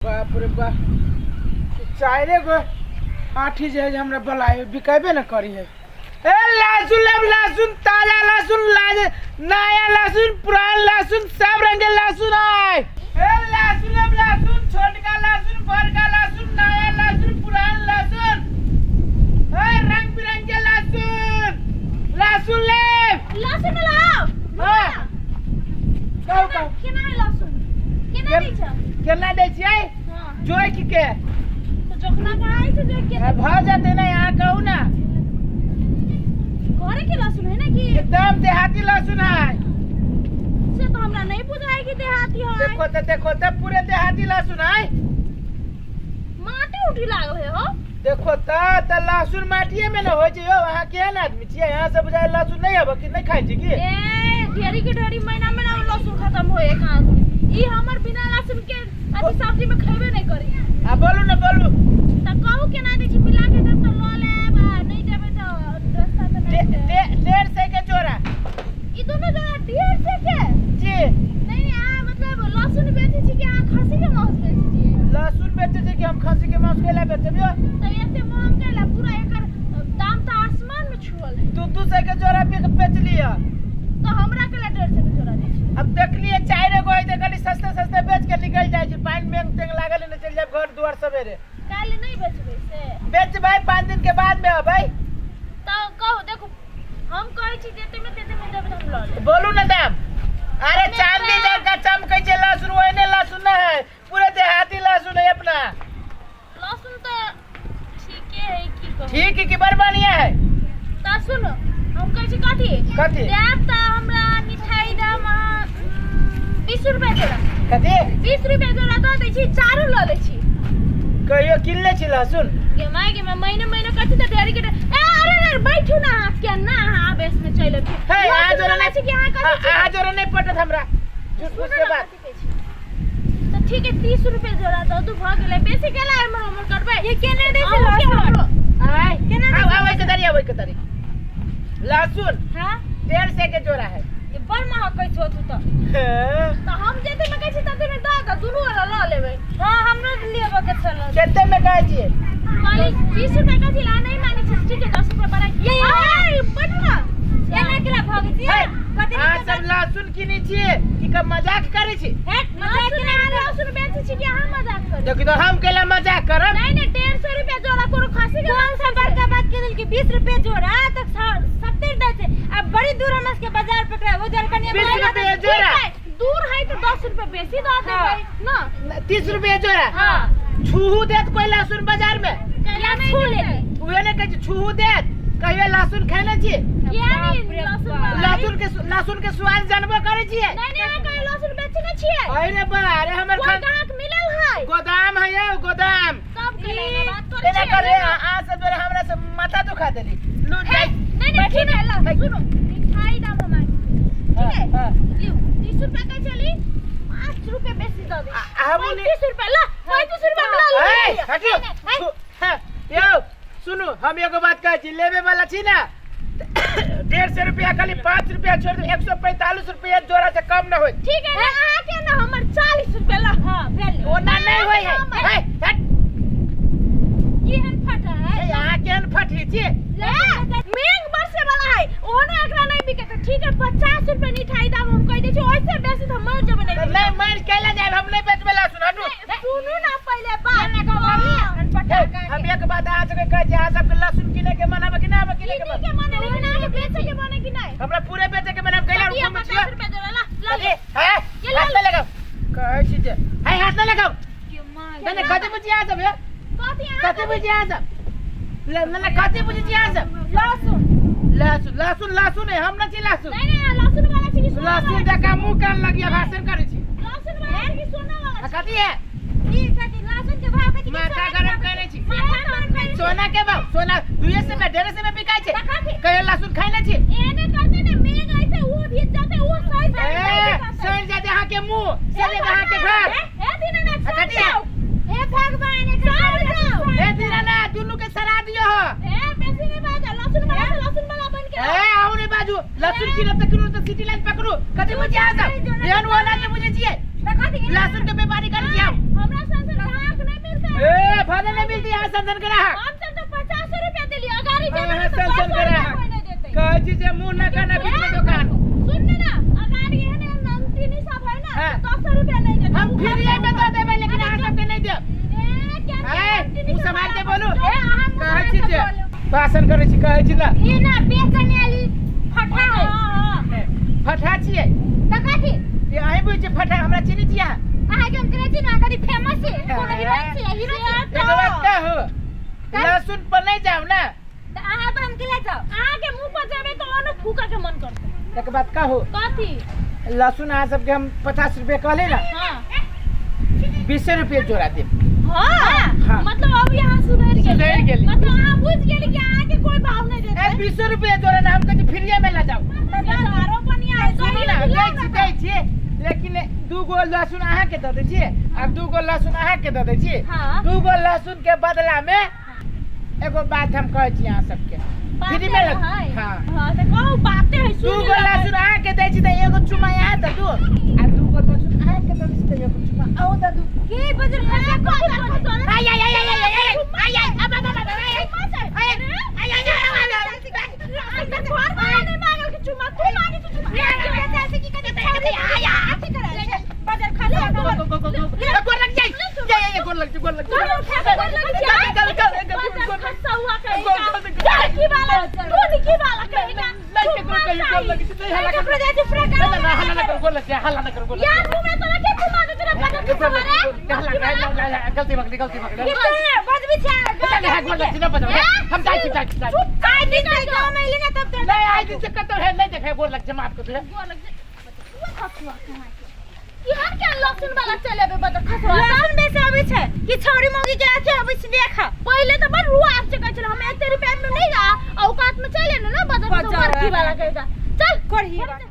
बाप रे बाप चारे गो आठी जे हमरा बलाए बिकाबे न करी है। ए लहसुन ताजा लहसुन नया लहसुन पुराना लहसुन सब रंग के लहसुन है। ए लहसुन छोटका लहसुन बड़का लहसुन नया लहसुन पुराना लहसुन ए रंग बिरंगे लहसुन लहसुन लाओ हां कहू केना लहसुन केना दै छ केना दै छियै जोइ के तो जोखना कहां है से देख के भ जाते ना यहाँ कहू ना घरे के लहसुन है ना कि एकदम देहाती लहसुन है। से तो हमरा नहीं बुझाई कि देहाती है। देखो तो पूरे देहाती लहसुन है। माटी उठी लागल है हो देखो तो लहसुन माटिए में न हो जे हो। वहां केहन आदमी छियै यहाँ से बुझाय लहसुन नहीं हबो कि नहीं खाइ छी की ए ढेरी के ढेरी महीना में लहसुन खत्म होए कहां ई हमर बिना लहसुन के अथी सब्जी में खइबे नहीं करी। आ बोलू न बोलू त कहू केना दै छी मिला के तब तो ल लेब नहीं देबे तो रास्ता तो नहीं 150 के जोड़ा ई दोनों जोड़ा 150 के जी नहीं मतलब लहसुन बेचै छी कि अहाँ खस्सी के मांस बेचै छी। लहसुन बेचे छी कि हम खस्सी के मांस केला बेचबियो तो एते महंग केला पूरा एकर दाम तो आसमान में छुअल है। 200 के जोड़ा बेच लिया तो हमरा के 150 के जोड़ा दै छी। अब देख लिए चारे गो है गली सस्ते बेच के निकल जाय छै। पानी में तेंग लागल न चल जाब घर दुआर सवेरे काल नहीं बेचबे से बेचबै 5 दिन के बाद में अबै तो कहू देखो हम कहै छी देते में देबे हम ल लेब। बोलू न दाम अरे चांदी जैसा चमकै छै लहसुन ओने लहसुन न है पूरे देहाती लहसुन है अपना। लहसुन तो ठीक है की कहू ठीक है कि बड़ बढ़िया है। त सुनो हम कहै छी कथी देब त हमरा मिठाई दाम 20 रुपया जोड़ा कथी 20 रुपया जोड़ा दऽ दै छी चारू ल लै छी। कहियो किनले छी लहसुन के मैं महीने कथी त ढेरी के ए अरे बैठू ना हाथ के ना हां बेस में चले छी। हे आ जोरा नहीं छी कि अहाँ कथी छी आ जोरा नहीं पटत हमरा झूठ फूस के बात तो ठीक है 30 रुपया जोड़ा दऽ दू भ गेलै बेसी केला हमर करबै ये केने दै छै लहसुन आय केना आवे के तारी लहसुन हां 150 के जोड़ा है। ये बड़ महग कहै छौ तू तो हम जेते में कहै छी तते में दऽ द दुनू वाला ल लेबै। हां हमरो लेबे के छल केते में कहै छी खाली 20 रुपया कथी ला नहीं माने छी ठीक है 10 रुपया बढ़ा ये पटना एना केला भग छी कथी आ सब लहसुन किनै छी कि क मजाक करै छी मजाक केना लहसुन बेचै छी कि अहाँ मजाक करै देखि तो हम केला मजाक करब नहीं 150 रुपया जोड़ा कोनो खासी के कौन सा बड़का बात के दिल के 20 रुपया जोड़ा तो 70 दै छै। अब बड़ी दूर हमरा के बाजार पकड़ा वो जर कनिया 20 रुपया जोड़ा दूर है तो 10 रुपया बेसी दऽ देबै ना 30 रुपया जोड़ा हां छूहू देत कोई लहसुन बाजार में केला छू ले उहे ने कहै छूहू देत कहियो लहसुन खैले छी लहसुन के स्वाद जानबो करै छियै नहीं अहाँ कहियो लहसुन बेचै नै छियै। अरे बा अरे हमर ग्राहक मिलल है गोदाम है ये गोदाम सब केला बात तेना करे आ सब बेर हमरा से माथा दुखा देली लूट जाई नहीं ठीक है ला सुनो मिठाई दाम हमार ठीक है हां लियो 30 रुपया का चली 5 रुपया बेसी दऽ दे हम 30 रुपया ला 35 रुपया में ला ए हटो यो सुनु हम एगो बात कहै छी लेबे वाला छी ना 150 रुपया खाली 5 रुपया छोड़ दे 145 रुपया जोड़ा से कम न होई ठीक है ना अहाँ के ना हमर 40 रुपया ला हां भेल ओना नहीं होई है हट केहन फटा है यहाँ केहन फटली छी मेंग बरसे वाला है ओने एकरा नहीं बिके त ठीक है 50 रुपया मिठाई दाम हम कह दै छी ओइसे बेसी त मर जब नहीं मर कैला जाए हम नहीं बेचबे ला सुन हटू सुनू ना पहले बात ना कहली हम एक बात आ सके कहै छी आ सब लहसुन किने के मना कि ना किने के माने लेकिन आगे बेचे के माने कि नहीं हमरा पूरे बेचे के मना कैला ये 50 रुपया जोड़ा ला ले है हाथ में लगाओ कहै छी जे है हाथ में लगाओ के मार मैंने कते बुझिया सब है कते बुझिया सब ना कते बुझिया सब लहसुन है हम ना छी लहसुन नहीं लहसुन वाला छी सोना लहसुन जका मुंह कान लगिया भाषण करै छी लहसुन वाला छी सोना वाला कथी है ई कथी लहसुन के भाव कथी माथा गरम करे छी माथा गरम करे सोना के भाव सोना 200 से में 150 में बिकाय छै कहियो लहसुन खाइले छी एने करते ने मेघ ऐसे वो भीज जाते वो सही जाते अहाँ के मुंह सही अहाँ के घर हे दीनानाथ कथी है हे भगवान हे दीनानाथ दुनु के सरा दियो हो हे बेसी नहीं बाजा लहसुन वाला बन के ए आओ रे बाजू लहसुन की न तकरू तो सिटी लाइन पकड़ू कथी बुझिया सब एहन वाला के बुझे छियै लहसुन के व्यापारी कर दिया हमरा संग बोलती है संसन करा हम सब तो 50 रुपया देली अगाड़ी हाँ, जेबे तो संसन 10 करा रुपया कोई नहीं देते कह चीज मुंह न खाना बीच में दुकान सुन ना अगाड़ी है ना नमकीनी सब है ना हाँ। 10 रुपया नहीं देते हम फिर ये बता देबे लेकिन अहाँ सबके नहीं दे मुँह संभाल के बोलू कह चीज भाषण करे छी कहे छी ना ये ना बेचने वाली फटा है फटा छियै त कथी ये अहीं बुझ जे फटा हमरा चिनी छियै अहाँ के हम करे छी ना कथी फेमस है कोनो हीरोइन छै हीरो छै एक बात कहू लहसुन पर नहीं जाओ ना त अहाँ पर हम के ले जाओ अहाँ के मुंह पर जाबे तो ओनो फूका के मन करते एक बात कहू कथी लहसुन अहाँ सबके हम 50 रुपए कहले ना हां 20 रुपए जोड़ा देब हां मतलब अब यहाँ सुधर गेली मतलब अहाँ बुझ गेली कि अहाँ के कोई भाव नहीं देते 20 रुपए जोड़े ना हम कहीं फ्री में ला जाओ हजारों बनिया है सुनू ना दै छी लेकिन 2 गो लहसुन अहाँ के दे दै छी आ 2 गो लहसुन अहाँ के दे दै छी हाँ। 2 गो लहसुन के बदला में एगो बात हम कहै छी अहाँ सबके फ्री में हां हां त कहू बातें है 2 गो लहसुन अहाँ के दै छी त एगो चुमा यहाँ दे दू आ 2 गो लहसुन अहाँ के दे छी त एगो चुमा आओ दे दू के बजर खा गलती मगली हम जाई छी काय दिन से गांव में लेना तब तो नहीं आई दिन से कतो है नहीं देखे गोर लग जमा आपको तो इहन के लहसुन वाला चले बे बता खसवा लहसुन में से अभी छे कि छोरी मोगी के आछे अभी से देखा पहले तो बड़ रुआ आप चका चल हम 1 रुपया में नहीं गा औकात में चले ना बता तो बर्फी वाला कहेगा चल करही